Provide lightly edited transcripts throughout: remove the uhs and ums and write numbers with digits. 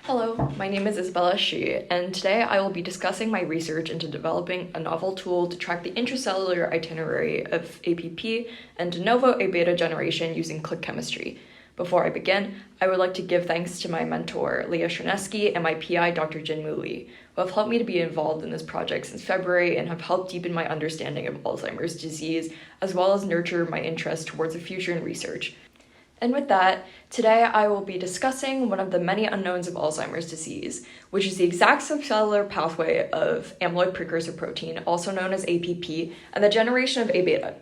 Hello, my name is Isabella Shi, and today I will be discussing my research into developing a novel tool to track the intracellular itinerary of APP and de novo A-beta generation using click chemistry. Before I begin, I would like to give thanks to my mentor, Leah Chernesky, and my PI, Dr. Jinmu Lee, who have helped me to be involved in this project since February and have helped deepen my understanding of Alzheimer's disease, as well as nurture my interest towards a future in research. And with that, today I will be discussing one of the many unknowns of Alzheimer's disease, which is the exact subcellular pathway of amyloid precursor protein, also known as APP, and the generation of A-beta.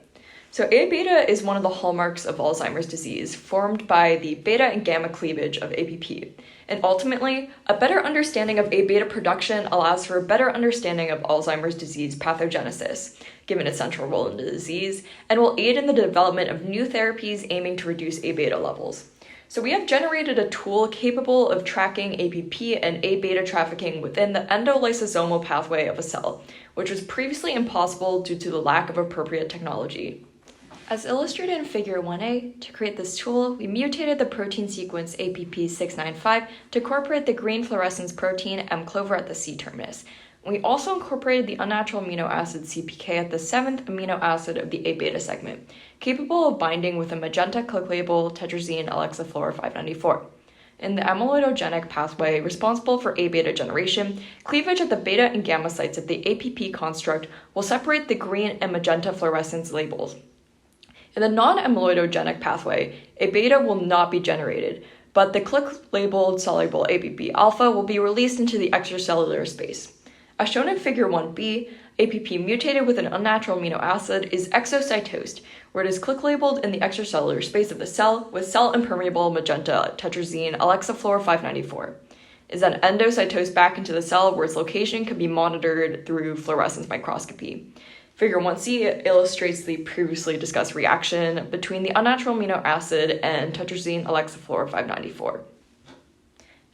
So A-beta is one of the hallmarks of Alzheimer's disease, formed by the beta and gamma cleavage of APP. And ultimately, a better understanding of A-beta production allows for a better understanding of Alzheimer's disease pathogenesis, given its central role in the disease, and will aid in the development of new therapies aiming to reduce A-beta levels. So we have generated a tool capable of tracking APP and A-beta trafficking within the endolysosomal pathway of a cell, which was previously impossible due to the lack of appropriate technology. As illustrated in Figure 1a, to create this tool, we mutated the protein sequence APP695 to incorporate the green fluorescence protein M-clover at the C terminus. We also incorporated the unnatural amino acid CPK at the 7th amino acid of the A-beta segment, capable of binding with a magenta click label tetrazine alexafluor 594. In the amyloidogenic pathway responsible for A-beta generation, cleavage at the beta and gamma sites of the APP construct will separate the green and magenta fluorescence labels. In the non-amyloidogenic pathway, A-beta will not be generated, but the click-labeled soluble APP alpha will be released into the extracellular space. As shown in Figure 1b, APP mutated with an unnatural amino acid is exocytosed, where it is click-labeled in the extracellular space of the cell with cell-impermeable magenta tetrazine alexafluor 594. It is then endocytosed back into the cell, where its location can be monitored through fluorescence microscopy. Figure 1c illustrates the previously discussed reaction between the unnatural amino acid and tetrazine alexafluor 594.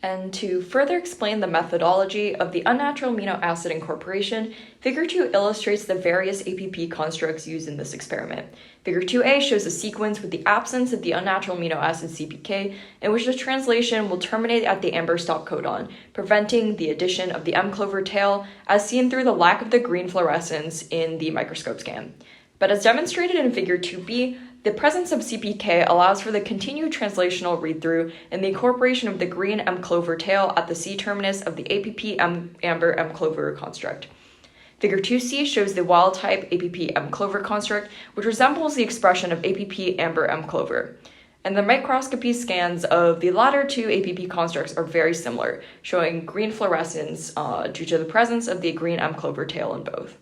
And to further explain the methodology of the unnatural amino acid incorporation, Figure 2 illustrates the various APP constructs used in this experiment. Figure 2a shows a sequence with the absence of the unnatural amino acid CPK, in which the translation will terminate at the amber stop codon, preventing the addition of the M-clover tail, as seen through the lack of the green fluorescence in the microscope scan. But as demonstrated in Figure 2b, the presence of CPK allows for the continued translational read-through and the incorporation of the green M-clover tail at the C terminus of the APP amber M-clover construct. Figure 2c shows the wild-type APP M-clover construct, which resembles the expression of APP amber M-clover. And the microscopy scans of the latter two APP constructs are very similar, showing green fluorescence due to the presence of the green M-clover tail in both.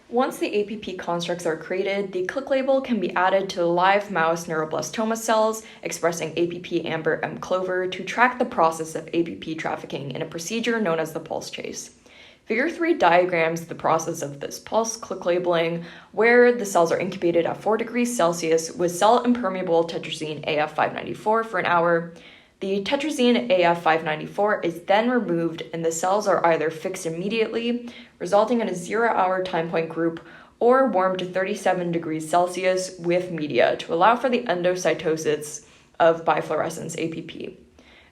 Once the APP constructs are created, the click label can be added to the live mouse neuroblastoma cells expressing APP amber M-clover to track the process of APP trafficking in a procedure known as the pulse chase. Figure 3 diagrams the process of this pulse click labeling, where the cells are incubated at 4 degrees Celsius with cell-impermeable tetrazine AF594 for an hour. The tetrazine AF594 is then removed and the cells are either fixed immediately, resulting in a 0-hour time point group, or warmed to 37 degrees Celsius with media to allow for the endocytosis of bifluorescence APP.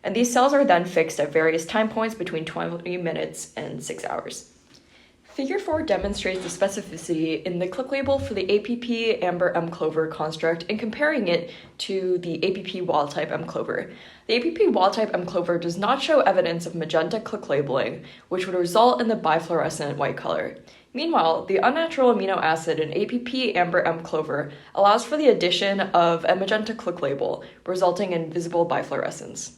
And these cells are then fixed at various time points between 20 minutes and 6 hours. Figure 4 demonstrates the specificity in the click label for the APP amber M-clover construct and comparing it to the APP wild-type M-clover. The APP wild-type M-clover does not show evidence of magenta click labeling, which would result in the bifluorescent white color. Meanwhile, the unnatural amino acid in APP amber M-clover allows for the addition of a magenta click label, resulting in visible bifluorescence.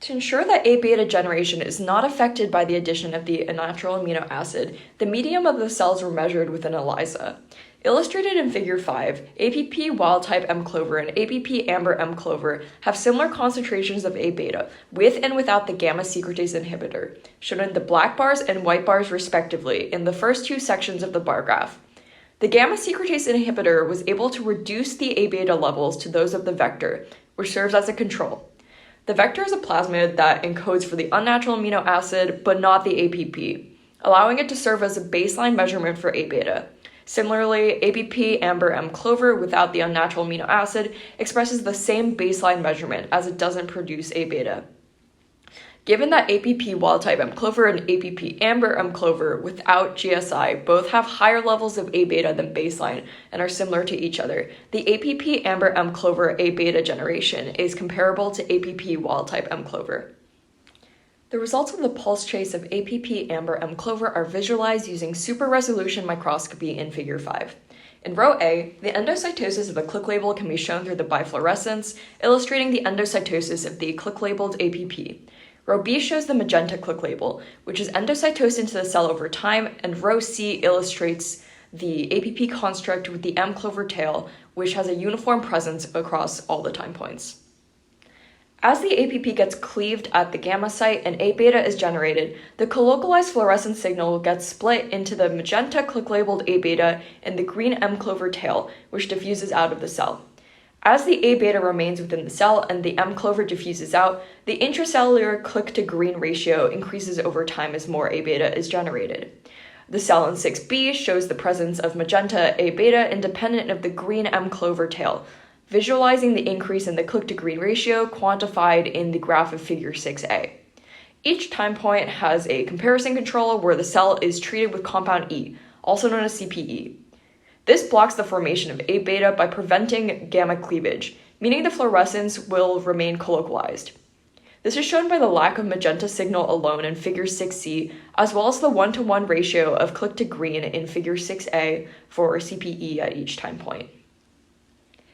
To ensure that A-beta generation is not affected by the addition of the unnatural amino acid, the medium of the cells were measured with an ELISA. Illustrated in Figure 5, APP wild-type M-clover and APP amber M-clover have similar concentrations of A-beta, with and without the gamma secretase inhibitor, shown in the black bars and white bars respectively in the first two sections of the bar graph. The gamma secretase inhibitor was able to reduce the A-beta levels to those of the vector, which serves as a control. The vector is a plasmid that encodes for the unnatural amino acid, but not the APP, allowing it to serve as a baseline measurement for A-beta. Similarly, APP amber M-clover without the unnatural amino acid expresses the same baseline measurement as it doesn't produce A-beta. Given that APP wild-type M clover and APP amber M clover without GSI both have higher levels of A beta than baseline and are similar to each other, the APP amber M clover A beta generation is comparable to APP wild-type M clover. The results of the pulse trace of APP amber M clover are visualized using super-resolution microscopy in Figure 5. In row A, the endocytosis of the click label can be shown through the bifluorescence, illustrating the endocytosis of the click-labeled APP. Row B shows the magenta click label, which is endocytosed into the cell over time, and row C illustrates the APP construct with the M clover tail, which has a uniform presence across all the time points. As the APP gets cleaved at the gamma site and A beta is generated, the colocalized fluorescence signal gets split into the magenta click-labeled A beta and the green M clover tail, which diffuses out of the cell. As the A beta remains within the cell and the M clover diffuses out, the intracellular click-to-green ratio increases over time as more A beta is generated. The cell in 6b shows the presence of magenta A beta independent of the green M clover tail, visualizing the increase in the click-to-green ratio quantified in the graph of Figure 6a. Each time point has a comparison control where the cell is treated with compound E, also known as CPE. This blocks the formation of A beta by preventing gamma cleavage, meaning the fluorescence will remain colocalized. This is shown by the lack of magenta signal alone in Figure 6c, as well as the 1-to-1 ratio of click to green in Figure 6a for CPE at each time point.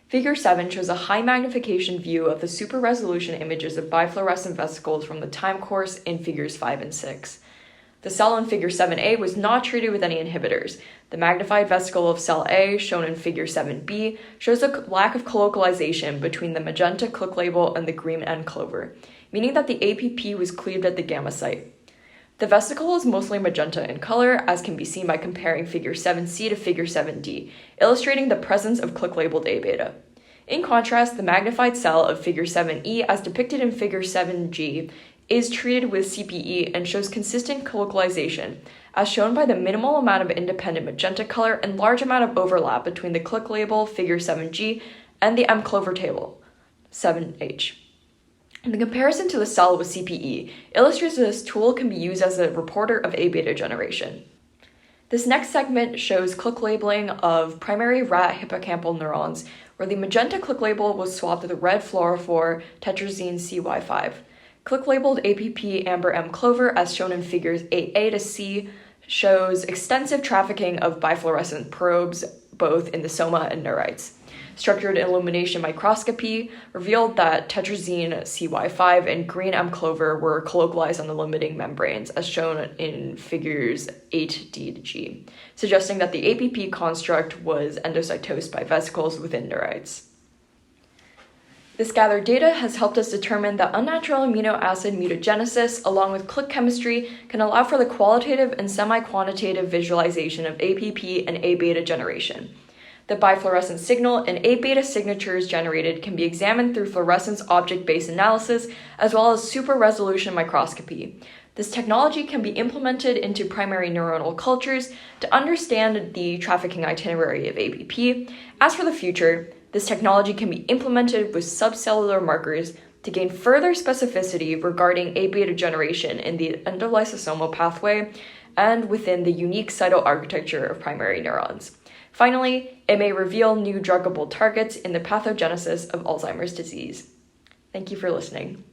Figure 7 shows a high magnification view of the super resolution images of bifluorescent vesicles from the time course in Figures 5 and 6. The cell in Figure 7a was not treated with any inhibitors. The magnified vesicle of cell A, shown in Figure 7b, shows a lack of colocalization between the magenta click label and the green M clover, meaning that the APP was cleaved at the gamma site. The vesicle is mostly magenta in color, as can be seen by comparing Figure 7c to Figure 7d, illustrating the presence of click-labeled A beta. In contrast, the magnified cell of Figure 7e, as depicted in Figure 7g, is treated with CPE and shows consistent colocalization, as shown by the minimal amount of independent magenta color and large amount of overlap between the click label, Figure 7g, and the M clover table, 7h. The comparison to the cell with CPE illustrates that this tool can be used as a reporter of A beta generation. This next segment shows click labeling of primary rat hippocampal neurons, where the magenta click label was swapped with a red fluorophore tetrazine CY5. Click-labeled APP amber M clover, as shown in Figures 8a to c, shows extensive trafficking of bifluorescent probes, both in the soma and neurites. Structured illumination microscopy revealed that tetrazine CY5 and green M clover were colocalized on the limiting membranes, as shown in Figures 8d to g, suggesting that the APP construct was endocytosed by vesicles within neurites. This gathered data has helped us determine that unnatural amino acid mutagenesis, along with click chemistry, can allow for the qualitative and semi-quantitative visualization of APP and A beta generation. The bifluorescent signal and A beta signatures generated can be examined through fluorescence object-based analysis, as well as super-resolution microscopy. This technology can be implemented into primary neuronal cultures to understand the trafficking itinerary of APP. As for the future, this technology can be implemented with subcellular markers to gain further specificity regarding A beta generation in the endolysosomal pathway and within the unique cytoarchitecture of primary neurons. Finally, it may reveal new druggable targets in the pathogenesis of Alzheimer's disease. Thank you for listening.